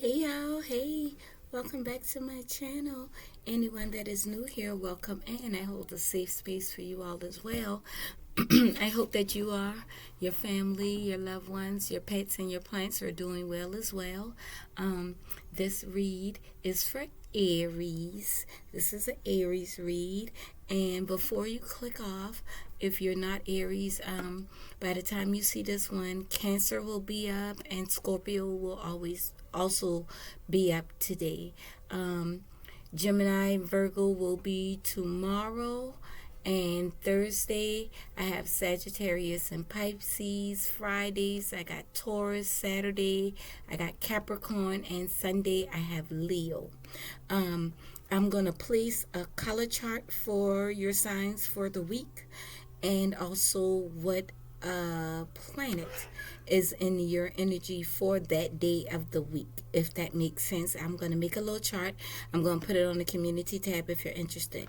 Hey y'all, hey, welcome back to my channel. Anyone that is new here, welcome in. I hold a safe space for you all as well. I hope that you are, your family, your loved ones, your pets, and your plants are doing well as well. This read is for Aries. This is an Aries read. And before you click off, if you're not Aries, by the time you see this one, Cancer will be up and Scorpio will also be up today. Gemini and Virgo will be tomorrow. And Thursday, I have Sagittarius and Pisces. Fridays, I got Taurus. Saturday, I got Capricorn. And Sunday, I have Leo. I'm going to place a color chart for your signs for the week. And also what planet is in your energy for that day of the week. If that makes sense, I'm going to make a little chart. I'm going to put it on the community tab if you're interested.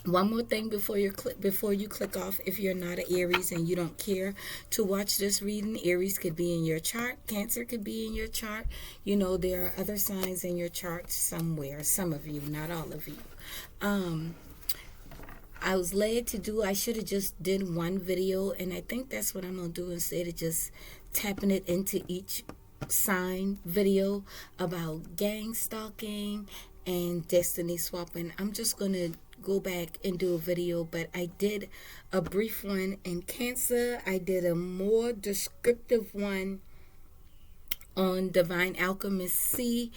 One more thing before you click off, if you're not an Aries and you don't care to watch this reading, Aries could be in your chart, Cancer could be in your chart. You know, there are other signs in your chart somewhere, some of you, not all of you. I was led to do, I should have just did one video, and I think that's what I'm going to do instead of just tapping it into each sign video about gang stalking and destiny swapping. I'm just going to go back and do a video, but I did a brief one in Cancer. I did a more descriptive one on Divinealchemistcee.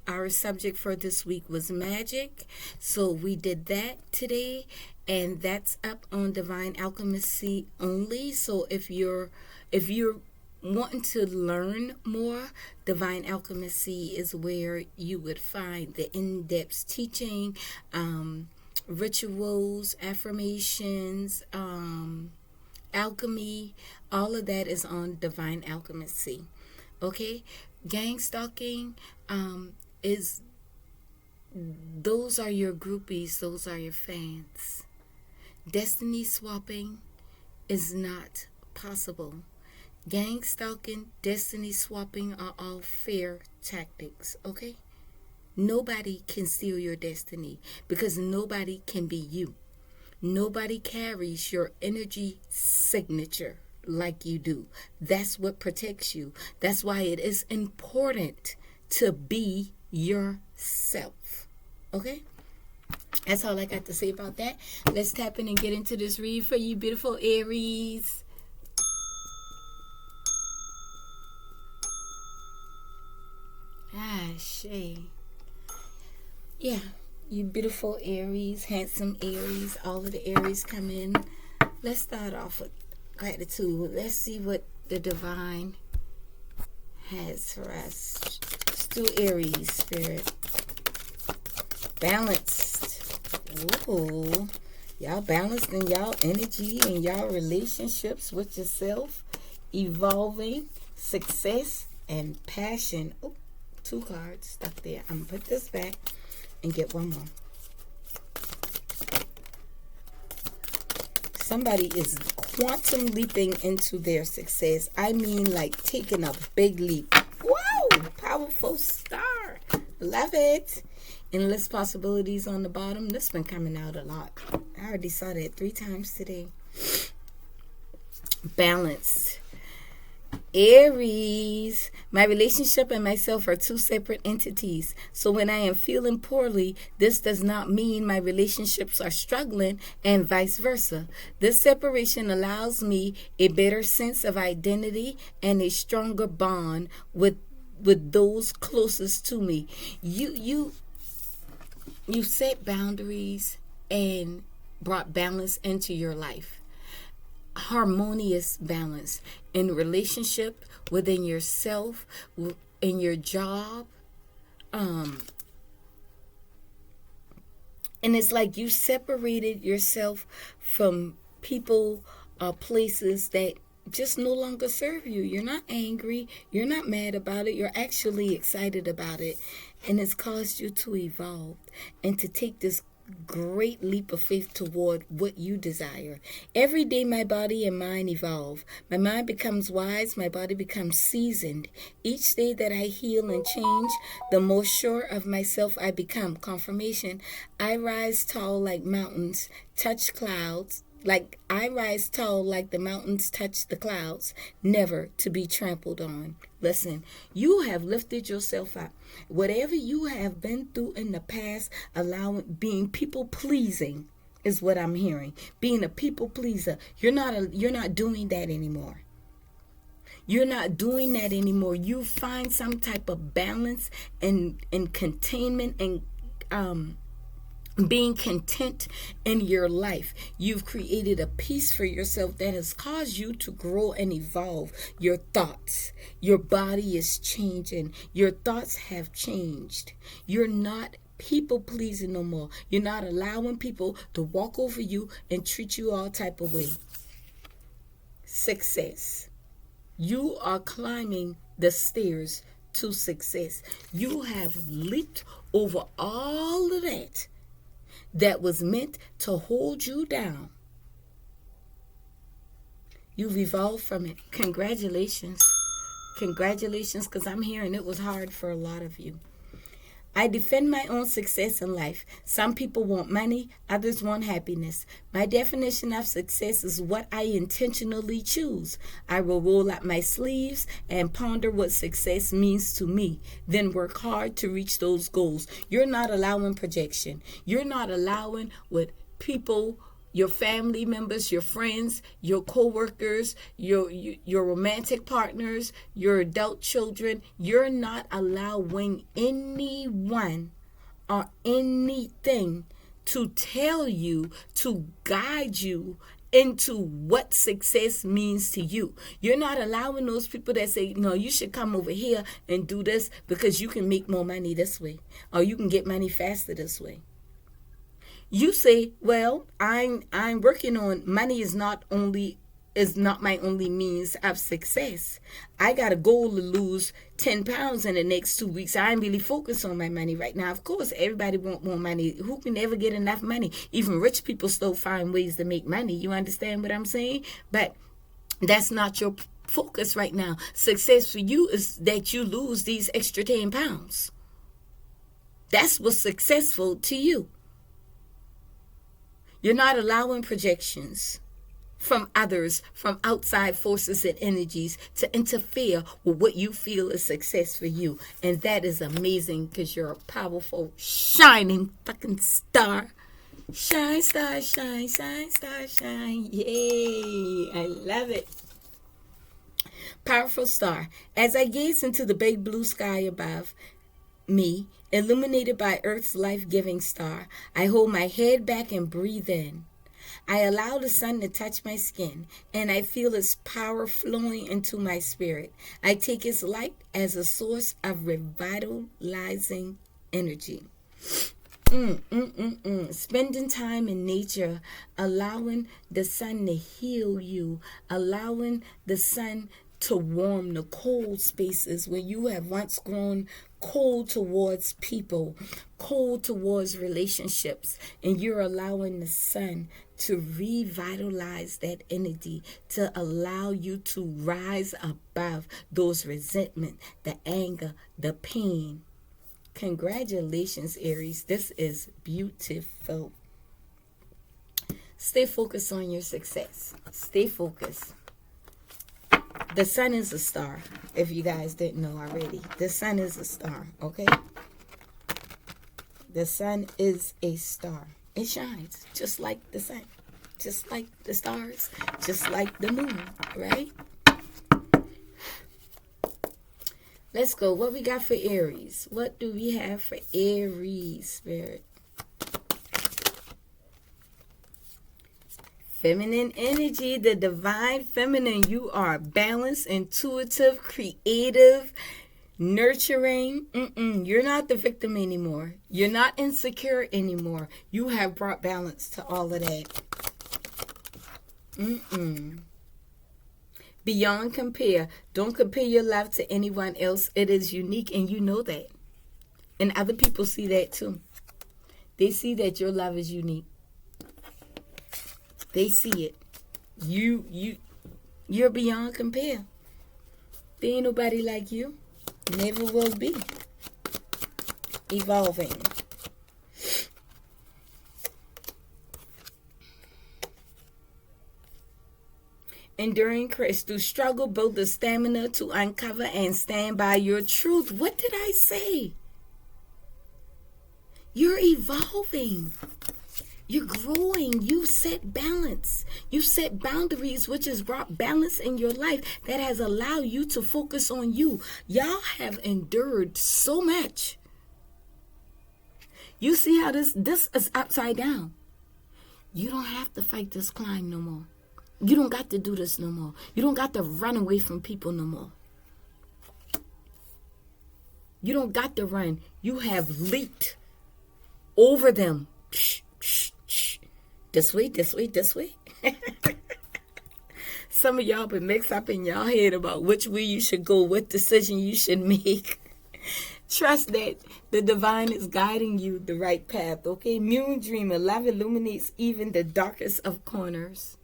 Our subject for this week was magic, so we did that today, and that's up on Divinealchemistcee only. So if you're wanting to learn more, Divinealchemistcee is where you would find the in-depth teaching, rituals, affirmations, alchemy. All of that is on Divinealchemistcee. Okay, gang stalking those are your groupies, those are your fans. Destiny swapping is not possible. Gang stalking, destiny swapping are all fair tactics, okay? Nobody can steal your destiny because nobody can be you. Nobody carries your energy signature like you do. That's what protects you. That's why it is important to be yourself, okay? That's all I got to say about that. Let's tap in and get into this read for you, beautiful Aries. Shay. Yeah, you beautiful Aries, handsome Aries, all of the Aries come in. Let's start off with gratitude. Let's see what the divine has for us. Let's do Aries, spirit. Balanced. Ooh. Y'all balanced in y'all energy and y'all relationships with yourself. Evolving, success, and passion. Oh, 2 cards stuck there. I'm going to put this back and get one more. Somebody is quantum leaping into their success. I mean, like taking a big leap. Whoa! Powerful star. Love it. Endless possibilities on the bottom. This been coming out a lot. I already saw that 3 times today. Balanced. Aries, my relationship and myself are 2 separate entities. So when I am feeling poorly, this does not mean my relationships are struggling, and vice versa. This separation allows me a better sense of identity and a stronger bond with those closest to me. You set boundaries and brought balance into your life. Harmonious balance in relationship, within yourself, in your job, and it's like you separated yourself from people or places that just no longer serve you. You're not angry, you're not mad about it, you're actually excited about it, and it's caused you to evolve and to take this great leap of faith toward what you desire. Every day my body and mind evolve. My mind becomes wise, my body becomes seasoned. Each day that I heal and change, the more sure of myself I become. Confirmation, I rise tall like mountains, touch clouds. Like I rise tall like the mountains touch the clouds, never to be trampled on. Listen, you have lifted yourself up. Whatever you have been through in the past, being people pleasing is what I'm hearing. Being a people pleaser. You're not doing that anymore. You're not doing that anymore. You find some type of balance and containment and being content in your life. You've created a peace for yourself that has caused you to grow and evolve. Your thoughts, your body is changing. Your thoughts have changed. You're not people pleasing no more. You're not allowing people to walk over you and treat you all type of way. Success. You are climbing the stairs to success. You have leaped over all of that was meant to hold you down. You've evolved from it. Congratulations. Congratulations, because I'm hearing it was hard for a lot of you. I defend my own success in life. Some people want money, others want happiness. My definition of success is what I intentionally choose. I will roll up my sleeves and ponder what success means to me, then work hard to reach those goals. You're not allowing projection. You're not allowing what people, your family members, your friends, your co-workers, your romantic partners, your adult children. You're not allowing anyone or anything to tell you, to guide you into what success means to you. You're not allowing those people that say, no, you should come over here and do this because you can make more money this way, or you can get money faster this way. You say, well, I'm working on money is not my only means of success. I got a goal to lose 10 pounds in the next 2 weeks. I'm really focused on my money right now. Of course, everybody want more money. Who can ever get enough money? Even rich people still find ways to make money. You understand what I'm saying? But that's not your focus right now. Success for you is that you lose these extra 10 pounds. That's what's successful to you. You're not allowing projections from others, from outside forces and energies to interfere with what you feel is success for you. And that is amazing because you're a powerful, shining fucking star. Shine, star, shine, shine, star, shine. Yay. I love it. Powerful star. As I gaze into the big blue sky above me, illuminated by Earth's life-giving star, I hold my head back and breathe in. I allow the sun to touch my skin, and I feel its power flowing into my spirit. I take its light as a source of revitalizing energy. Spending time in nature, allowing the sun to heal you, allowing the sun to warm the cold spaces where you have once grown cold towards people, cold towards relationships, and you're allowing the sun to revitalize that energy, to allow you to rise above those resentment, the anger, the pain. Congratulations, Aries. This is beautiful. Stay focused on your success. Stay focused. The sun is a star, if you guys didn't know already. The sun is a star, okay? The sun is a star. It shines just like the sun, just like the stars, just like the moon, right? Let's go. What we got for Aries? What do we have for Aries, Spirit? Feminine energy, the divine feminine. You are balanced, intuitive, creative, nurturing. You're not the victim anymore. You're not insecure anymore. You have brought balance to all of that. Beyond compare. Don't compare your life to anyone else. It is unique, and you know that. And other people see that too. They see that your love is unique. They see it. You're beyond compare. There ain't nobody like you. Never will be. Evolving. Enduring Christ, through struggle, build the stamina to uncover and stand by your truth. What did I say? You're evolving. You're growing. You set balance. You set boundaries, which has brought balance in your life that has allowed you to focus on you. Y'all have endured so much. You see how this is upside down. You don't have to fight this climb no more. You don't got to do this no more. You don't got to run away from people no more. You don't got to run. You have leaped over them. This way, this way, this way. Some of y'all been mixed up in y'all head about which way you should go, what decision you should make. Trust that the divine is guiding you the right path, okay? Moon Dreamer, love illuminates even the darkest of corners.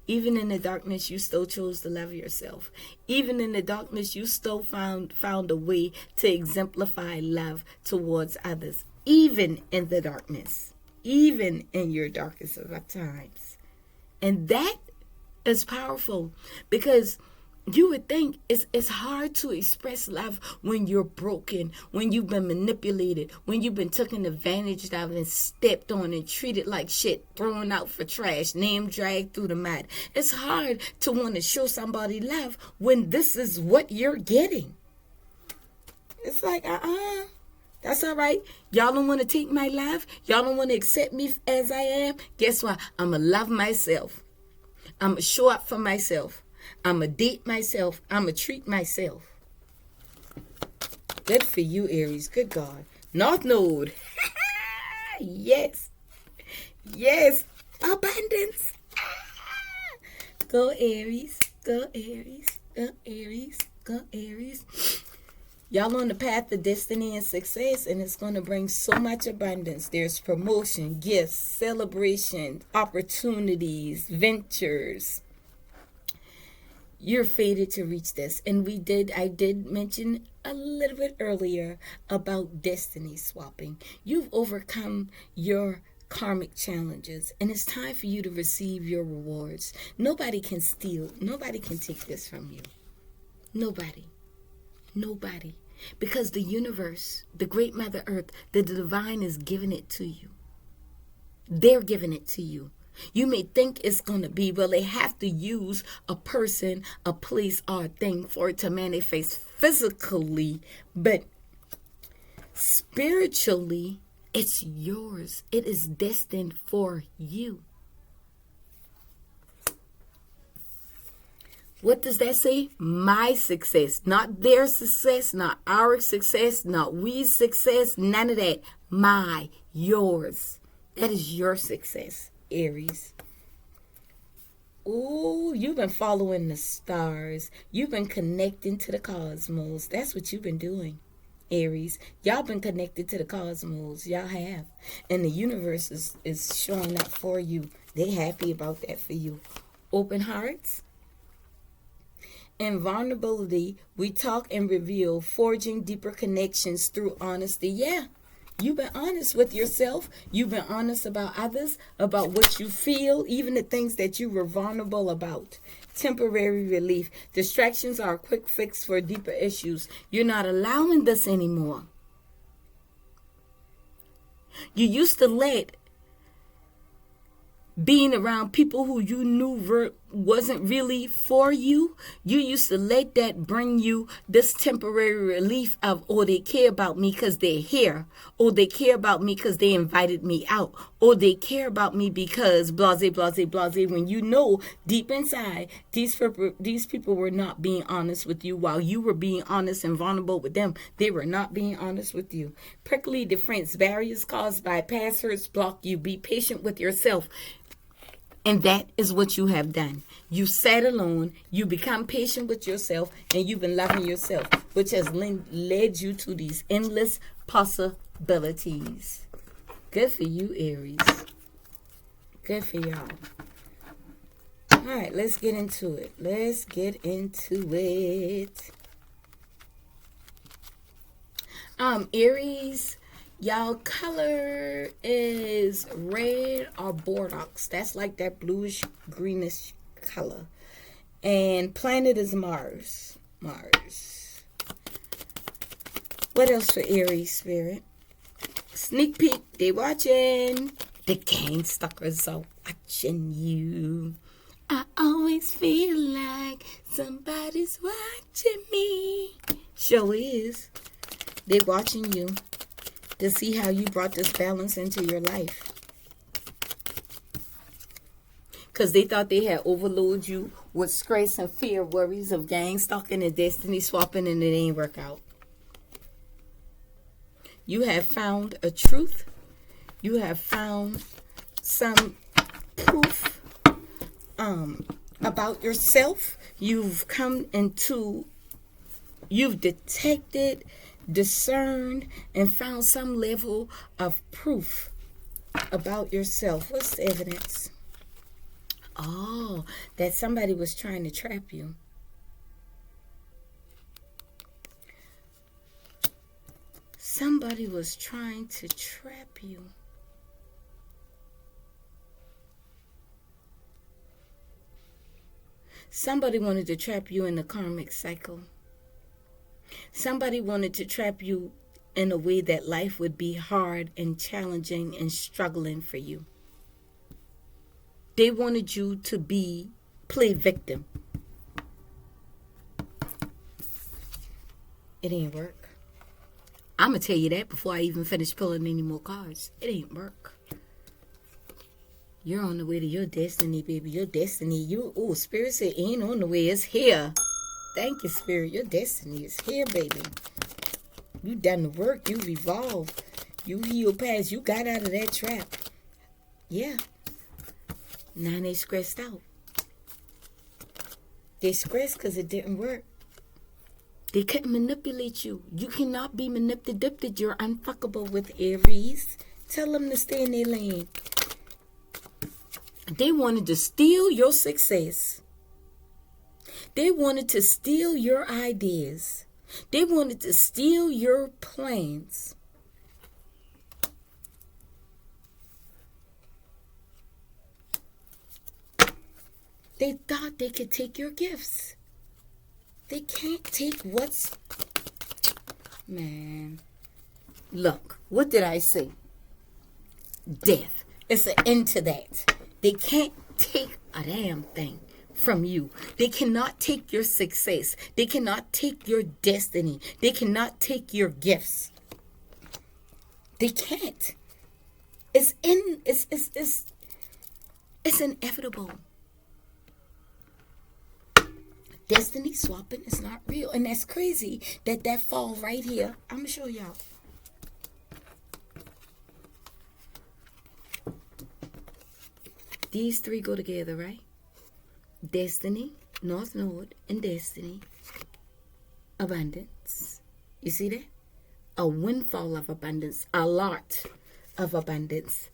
Even in the darkness, you still chose to love yourself. Even in the darkness, you still found a way to exemplify love towards others. Even in the darkness. Even in your darkest of times. And that is powerful, because you would think it's hard to express love when you're broken, when you've been manipulated, when you've been taken advantage of and stepped on and treated like shit, thrown out for trash, name dragged through the mud. It's hard to want to show somebody love when this is what you're getting. It's like, that's all right. Y'all don't want to take my love. Y'all don't want to accept me as I am. Guess what? I'm going to love myself. I'm going to show up for myself. I'm going to date myself. I'm going to treat myself. Good for you, Aries. Good God. North Node. Yes. Yes. Abundance. Go Aries. Go Aries. Go Aries. Go Aries. Y'all on the path of destiny and success, and it's going to bring so much abundance. There's promotion, gifts, celebration, opportunities, ventures. You're fated to reach this. And I did mention a little bit earlier about destiny swapping. You've overcome your karmic challenges, and it's time for you to receive your rewards. Nobody can steal. Nobody can take this from you. Nobody. Nobody. Because the universe, the great Mother Earth, the divine is giving it to you. They're giving it to you. You may think it's going to be, well, they have to use a person, a place, or a thing for it to manifest physically. But spiritually, it's yours. It is destined for you. What does that say? My success. Not their success, not our success, not we's success, none of that. My, yours. That is your success, Aries. Ooh, you've been following the stars. You've been connecting to the cosmos. That's what you've been doing, Aries. Y'all been connected to the cosmos. Y'all have. And the universe is showing up for you. They happy about that for you. Open hearts. In vulnerability, we talk and reveal, forging deeper connections through honesty. Yeah, you've been honest with yourself. You've been honest about others, about what you feel, even the things that you were vulnerable about. Temporary relief. Distractions are a quick fix for deeper issues. You're not allowing this anymore. You used to let being around people who you knew wasn't really for you, you used to let that bring you this temporary relief of, oh, they care about me because they're here, or they care about me because they invited me out, or they care about me because blase, blase, blase, when you know deep inside these people were not being honest with you. While you were being honest and vulnerable with them, they were not being honest with you. Prickly difference, barriers caused by past hurts block you. Be patient with yourself. And that is what you have done. You sat alone, you become patient with yourself, and you've been loving yourself, which has led you to these endless possibilities. Good for you, Aries. Good for y'all. All right, let's get into it. Let's get into it. Aries, y'all color is red or Bordeaux. That's like that bluish greenish color. And planet is Mars. Mars. What else for Aries spirit? Sneak peek. They watching. The gang stalkers are watching you. I always feel like somebody's watching me. Sure is. They watching you to see how you brought this balance into your life. Because they thought they had overloaded you with stress and fear, worries of gang stalking and destiny swapping, and it ain't work out. You have found a truth. You have found some proof about yourself. You've detected, discerned, and found some level of proof about yourself. What's the evidence? Oh, that somebody was trying to trap you. Somebody was trying to trap you. Somebody wanted to trap you in the karmic cycle. Somebody wanted to trap you in a way that life would be hard and challenging and struggling for you. They wanted you to play victim. It ain't work. I'm going to tell you that before I even finish pulling any more cards. It ain't work. You're on the way to your destiny, baby. Your destiny. Spirit said ain't on the way. It's here. Thank you, Spirit. Your destiny is here, baby. You done the work. You've evolved. You healed past. You got out of that trap. Yeah. Now they stressed out. They stressed because it didn't work. They couldn't manipulate you. You cannot be manipulated. You're unfuckable with Aries. Tell them to stay in their lane. They wanted to steal your success. They wanted to steal your ideas. They wanted to steal your plans. They thought they could take your gifts. They can't take what's... Man. Look, what did I say? Death. It's an end to that. They can't take a damn thing from you. They cannot take your success. They cannot take your destiny. They cannot take your gifts. They can't. It's inevitable. Destiny swapping is not real. And that's crazy that fall right here. I'm going to show y'all. These three go together, right? Destiny, North Node, and destiny. Abundance. You see that? A windfall of abundance. A lot of abundance.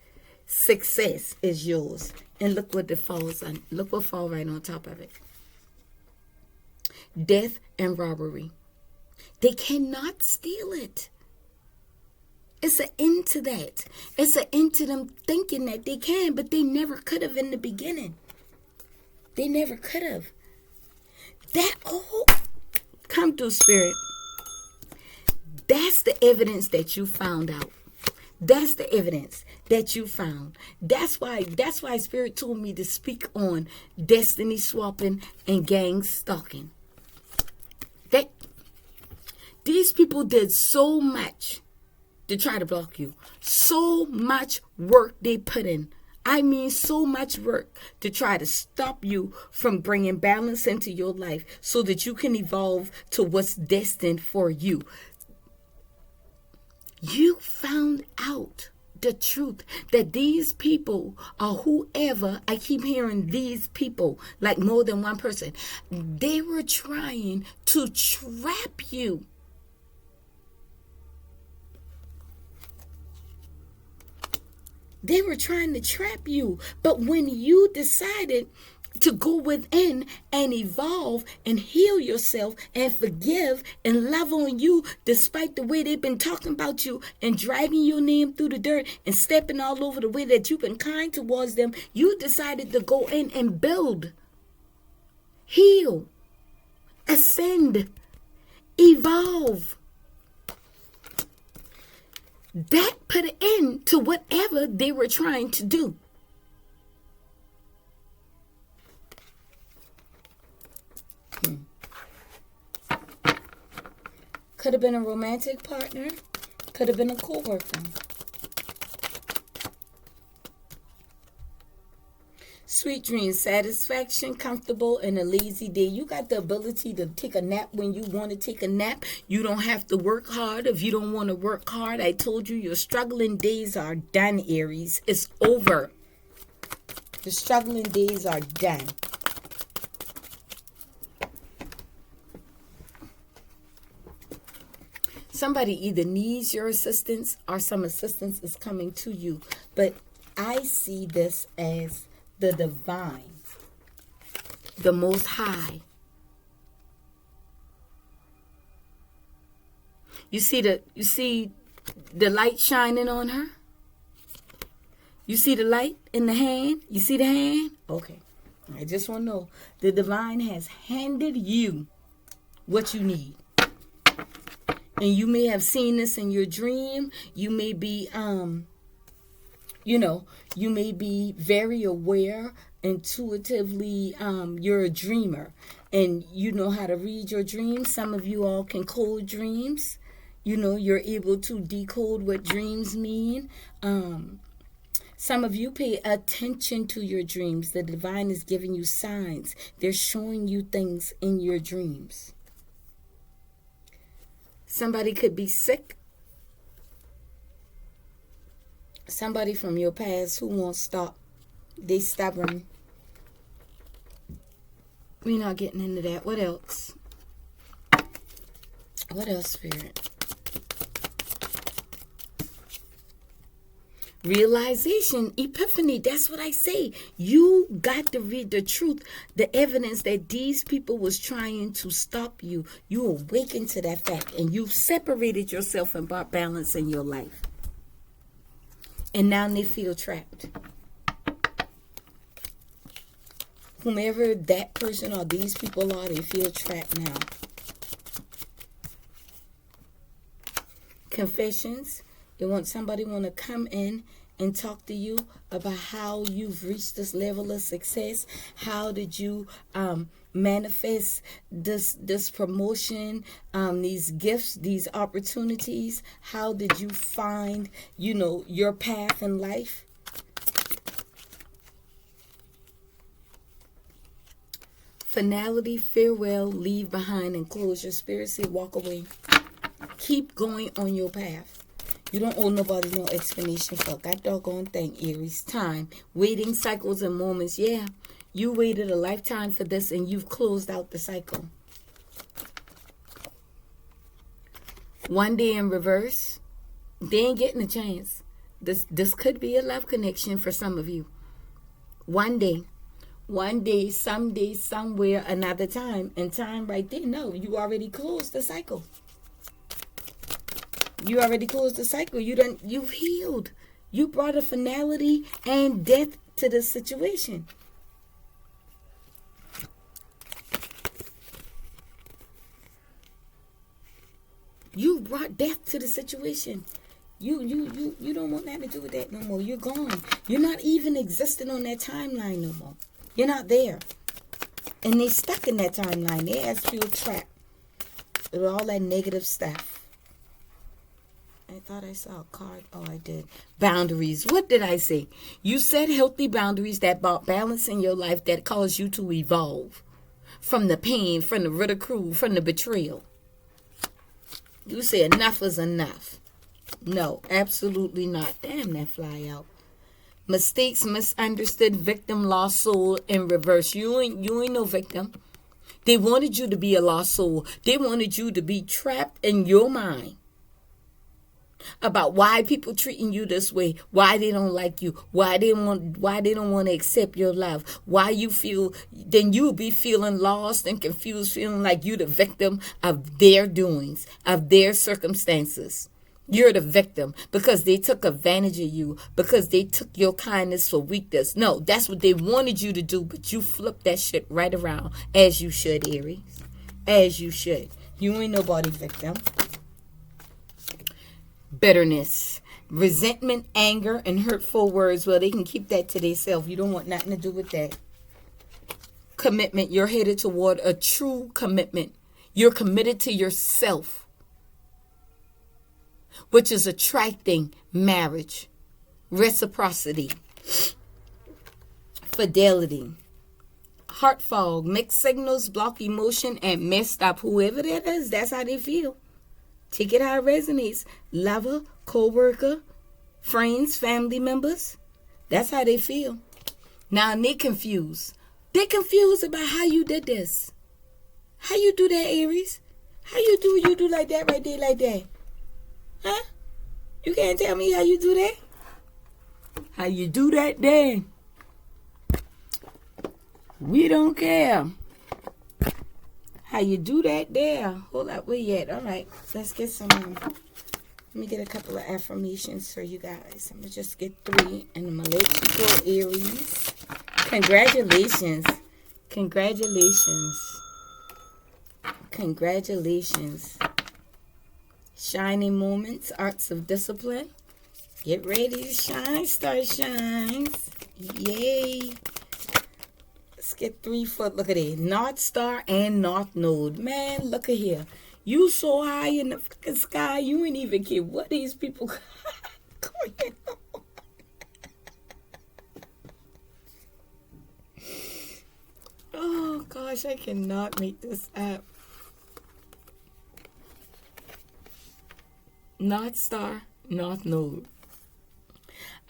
Success is yours. And look what it falls on. Look what falls right on top of it. Death and robbery. They cannot steal it. It's an end to that. It's an end to them thinking that they can, but they never could have in the beginning. They never could have. That all come through, Spirit. That's the evidence that you found out. That's the evidence that you found. That's why Spirit told me to speak on destiny swapping and gang stalking. These people did so much to try to block you. So much work they put in. I mean, so much work to try to stop you from bringing balance into your life so that you can evolve to what's destined for you. You found out the truth that these people or whoever, I keep hearing these people, like more than one person, they were trying to trap you. They were trying to trap you. But when you decided to go within and evolve and heal yourself and forgive and love on you despite the way they've been talking about you and dragging your name through the dirt and stepping all over the way that you've been kind towards them, you decided to go in and build, heal, ascend, evolve. That put an end to whatever they were trying to do. Could have been a romantic partner. Could have been a co-worker. Sweet dreams, satisfaction, comfortable, and a lazy day. You got the ability to take a nap when you want to take a nap. You don't have to work hard if you don't want to work hard. I told you your struggling days are done, Aries. It's over. The struggling days are done. Somebody either needs your assistance or some assistance is coming to you. But I see this as the divine, the Most High. You see the light shining on her? You see the light in the hand? You see the hand? Okay. I just want to know. The divine has handed you what you need. And you may have seen this in your dream. You may be, you may be very aware, intuitively, you're a dreamer. And you know how to read your dreams. Some of you all can code dreams. You're able to decode what dreams mean. Some of you pay attention to your dreams. The divine is giving you signs. They're showing you things in your dreams. Somebody could be sick. Somebody from your past who won't stop. They stubborn. We're not getting into that. What else? What else, Spirit? Realization, epiphany, that's what I say. You got to read the truth, the evidence that these people was trying to stop you. You awakened to that fact and you separated yourself and brought balance in your life. And now they feel trapped. Whomever that person or these people are, they feel trapped now. Confessions. Somebody want to come in and talk to you about how you've reached this level of success. How did you manifest this promotion, these gifts, these opportunities? How did you find, your path in life? Finality, farewell, leave behind, and close your spirit. Say, walk away. Keep going on your path. You don't owe nobody no explanation for that doggone thing, Aries. Time, waiting cycles and moments. Yeah, you waited a lifetime for this and you've closed out the cycle. One day in reverse, they ain't getting a chance. This could be a love connection for some of you. One day, someday, somewhere, another time. And time right there, no, you already closed the cycle. You already closed the cycle. You've healed. You brought a finality and death to the situation. You brought death to the situation. You don't want nothing to do with that no more. You're gone. You're not even existing on that timeline no more. You're not there. And they stuck in that timeline. They asked you a trap with all that negative stuff. I thought I saw a card. Oh, I did. Boundaries. What did I say? You set healthy boundaries that brought balance in your life that caused you to evolve from the pain, from the ridicule, from the betrayal. You say enough is enough. No, absolutely not. Damn, that fly out. Mistakes, misunderstood, victim, lost soul in reverse. You ain't no victim. They wanted you to be a lost soul. They wanted you to be trapped in your mind. about why people treating you this way, why they don't like you, why they don't want to accept your love, why you feel, then you'll be feeling lost and confused, feeling like you the victim of their doings, of their circumstances. You're the victim because they took advantage of you, because they took your kindness for weakness. No, that's what they wanted you to do, but you flipped that shit right around, as you should, Aries. As you should. You ain't nobody victim. Bitterness, resentment, anger, and hurtful words. Well, they can keep that to themselves. You don't want nothing to do with that. Commitment. You're headed toward a true commitment. You're committed to yourself, which is attracting marriage, reciprocity, fidelity. Heart fog, mixed signals, block emotion, and messed up. Whoever that is, that's how they feel. Take it how it resonates. Lover, co-worker, friends, family members. That's how they feel. Now they confused. They're confused about how you did this. How you do that, Aries? How you do like that right there, like that? Huh? You can't tell me how you do that? How you do that there? We don't care. How you do that there? Hold up, where you at? All right, let's get some. Let me get a couple of affirmations for you guys. I'm gonna just get 3, and I'm gonna let you go, Aries. Congratulations, congratulations, congratulations. Shining moments, arts of discipline. Get ready to shine, star shines. Yay. Let's get 3 foot. Look at it. North Star and North Node. Man, look at here. You so high in the fucking sky, you ain't even care what these people going on. Oh, gosh, I cannot make this up. North Star, North Node.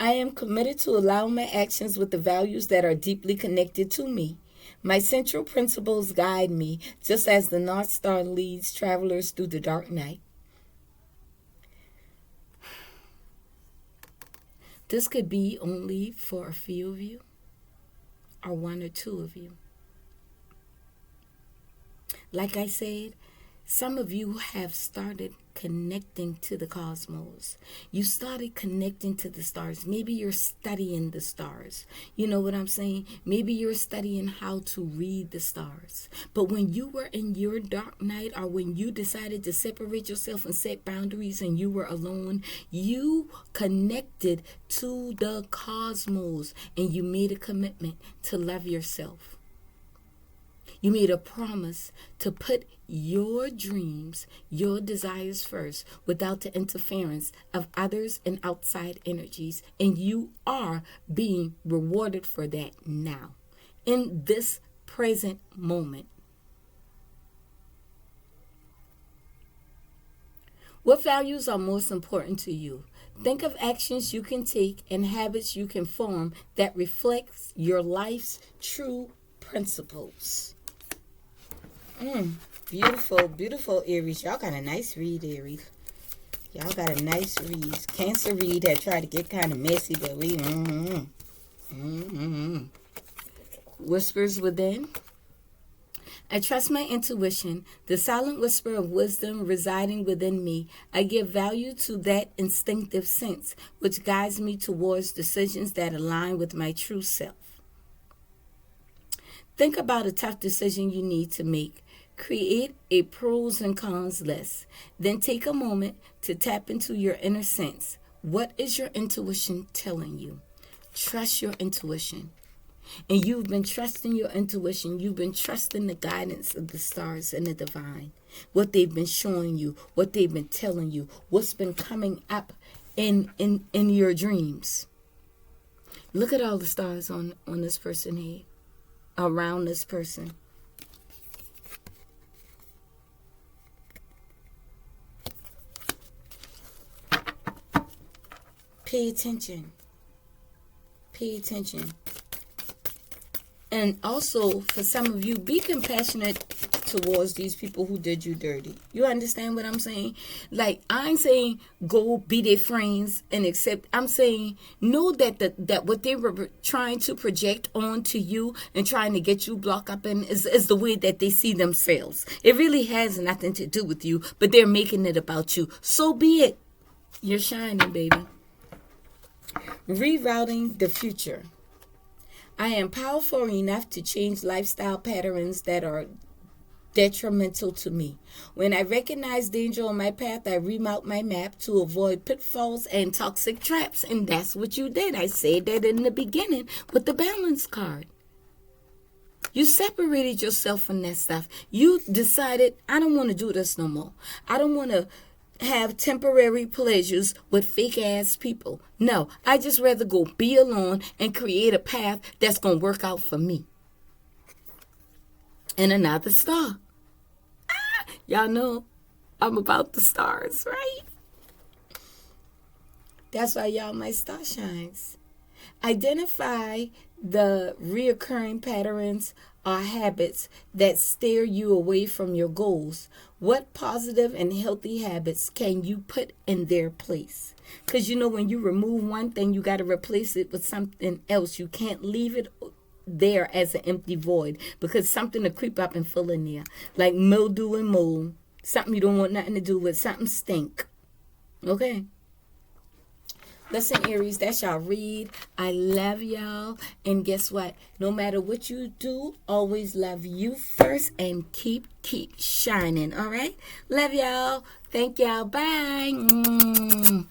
I am committed to allowing my actions with the values that are deeply connected to me. My central principles guide me, just as the North Star leads travelers through the dark night. This could be only for a few of you, or 1 or 2 of you. Like I said, some of you have started connecting to the cosmos. You started connecting to the stars. Maybe you're studying the stars. You know what I'm saying? Maybe you're studying how to read the stars. But when you were in your dark night, or when you decided to separate yourself and set boundaries and you were alone, you connected to the cosmos and you made a commitment to love yourself. You made a promise to put your dreams, your desires first, without the interference of others and outside energies. And you are being rewarded for that now, in this present moment. What values are most important to you? Think of actions you can take and habits you can form that reflects your life's true principles. Beautiful, beautiful, Aries. Y'all got a nice read, Aries. Y'all got a nice read. Cancer read that tried to get kind of messy, but we... Whispers within. I trust my intuition, the silent whisper of wisdom residing within me. I give value to that instinctive sense, which guides me towards decisions that align with my true self. Think about a tough decision you need to make. Create a pros and cons list. Then take a moment to tap into your inner sense. What is your intuition telling you? Trust your intuition. And you've been trusting your intuition. You've been trusting the guidance of the stars and the divine. What they've been showing you, what they've been telling you, what's been coming up in your dreams. Look at all the stars on this person here, around this person. Pay attention. Pay attention. And also, for some of you, be compassionate towards these people who did you dirty. You understand what I'm saying? Like, I ain't saying go be their friends and accept. I'm saying know that what they were trying to project onto you and trying to get you blocked up in is the way that they see themselves. It really has nothing to do with you, but they're making it about you. So be it. You're shining, baby. Rerouting the future. I am powerful enough to change lifestyle patterns that are detrimental to me. When I recognize danger on my path, I reroute my map to avoid pitfalls and toxic traps. And that's what you did. I said that in the beginning with the balance card. You separated yourself from that stuff. You decided, I don't want to do this no more. I don't want to have temporary pleasures with fake ass people. No, I just rather go be alone and create a path that's going to work out for me. And another star. Y'all know I'm about the stars, right? That's why y'all my star shines. Identify the reoccurring patterns or habits that steer you away from your goals. What positive and healthy habits can you put in their place? Because when you remove one thing, you got to replace it with something else. You can't leave it there as an empty void, because something will creep up and fill in there. Like mildew and mold. Something you don't want nothing to do with. Something stink. Okay? Listen, Aries, that's y'all read. I love y'all. And guess what? No matter what you do, always love you first and keep shining. All right? Love y'all. Thank y'all. Bye.